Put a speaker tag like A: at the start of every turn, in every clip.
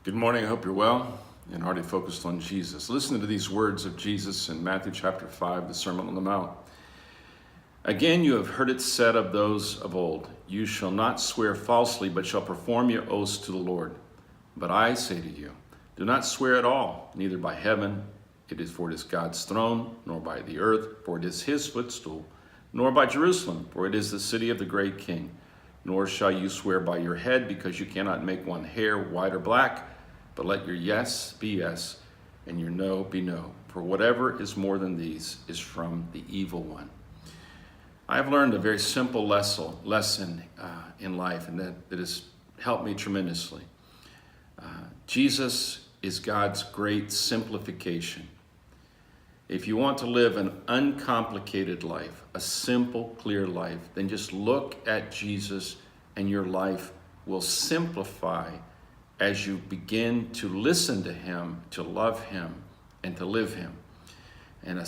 A: Good morning. I hope you're well and already focused on Jesus. Listen to these words of Jesus in Matthew chapter 5, the Sermon on the Mount. Again, you have heard it said of those of old, you shall not swear falsely, but shall perform your oaths to the Lord. But I say to you, do not swear at all, neither by heaven, for it is God's throne, nor by the earth, for it is his footstool, nor by Jerusalem, for it is the city of the great king. Nor shall you swear by your head, because you cannot make one hair white or black, but let your yes be yes, and your no be no. For whatever is more than these is from the evil one. I have learned a very simple lesson in life, and that has helped me tremendously. Jesus is God's great simplification. If you want to live an uncomplicated life, a simple, clear life, then just look at Jesus and your life will simplify as you begin to listen to him, to love him, and to live him. And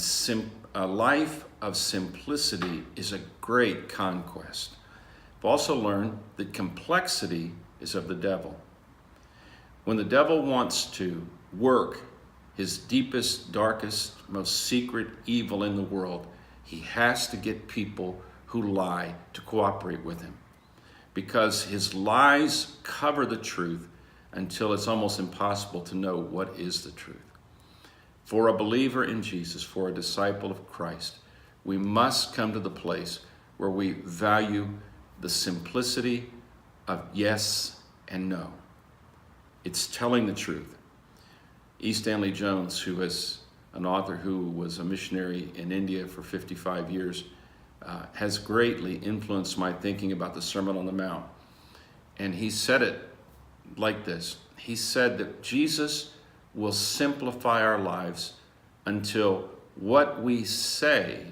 A: a life of simplicity is a great conquest. I've also learned that complexity is of the devil. When the devil wants to work his deepest, darkest, most secret evil in the world, he has to get people who lie to cooperate with him, because his lies cover the truth until it's almost impossible to know what is the truth. For a believer in Jesus, for a disciple of Christ, we must come to the place where we value the simplicity of yes and no. It's telling the truth. E. Stanley Jones, who is an author who was a missionary in India for 55 years, has greatly influenced my thinking about the Sermon on the Mount. And he said it like this. He said that Jesus will simplify our lives until what we say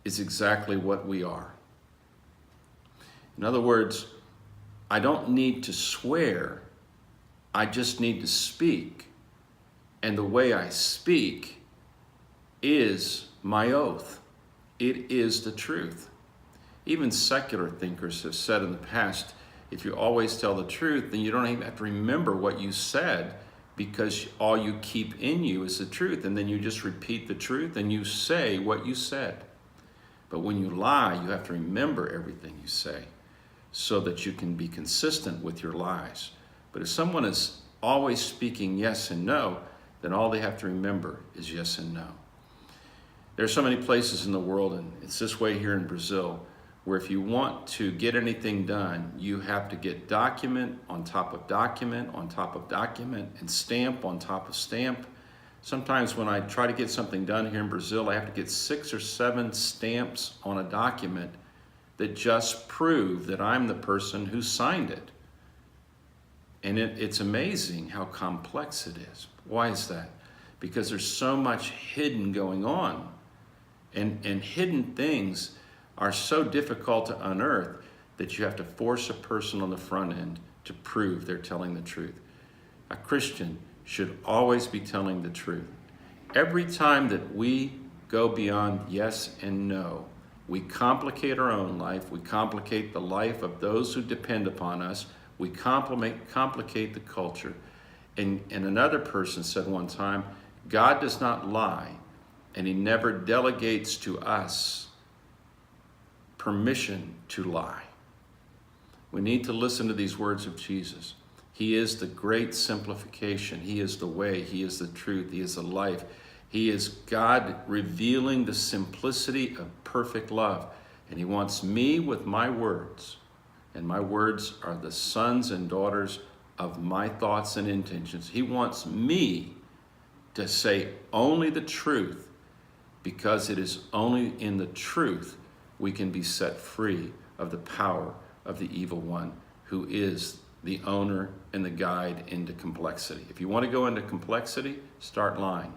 A: is exactly what we are. In other words, I don't need to swear, I just need to speak. And the way I speak is my oath. It is the truth. Even secular thinkers have said in the past, if you always tell the truth, then you don't even have to remember what you said, because all you keep in you is the truth. And then you just repeat the truth and you say what you said. But when you lie, you have to remember everything you say so that you can be consistent with your lies. But if someone is always speaking yes and no, then all they have to remember is yes and no. There are so many places in the world, and it's this way here in Brazil, where if you want to get anything done, you have to get document on top of document on top of document and stamp on top of stamp. Sometimes when I try to get something done here in Brazil, I have to get 6 or 7 stamps on a document that just prove that I'm the person who signed it. And it's amazing how complex it is. Why is that? Because there's so much hidden going on. And hidden things are so difficult to unearth that you have to force a person on the front end to prove they're telling the truth. A Christian should always be telling the truth. Every time that we go beyond yes and no, we complicate our own life, we complicate the life of those who depend upon us, we complicate the culture. And another person said one time, God does not lie, and he never delegates to us permission to lie. We need to listen to these words of Jesus. He is the great simplification. He is the way. He is the truth. He is the life. He is God revealing the simplicity of perfect love. And he wants me with my words. And my words are the sons and daughters of my thoughts and intentions. He wants me to say only the truth, because it is only in the truth we can be set free of the power of the evil one, who is the owner and the guide into complexity. If you want to go into complexity, start lying.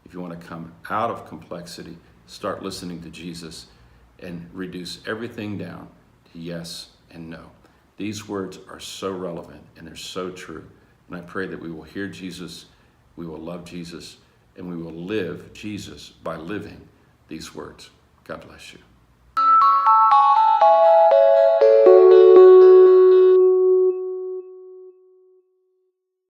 A: If you want to come out of complexity, start listening to Jesus and reduce everything down to yes and no. These words are so relevant and they're so true. And I pray that we will hear Jesus, we will love Jesus, and we will live Jesus by living these words. God bless you.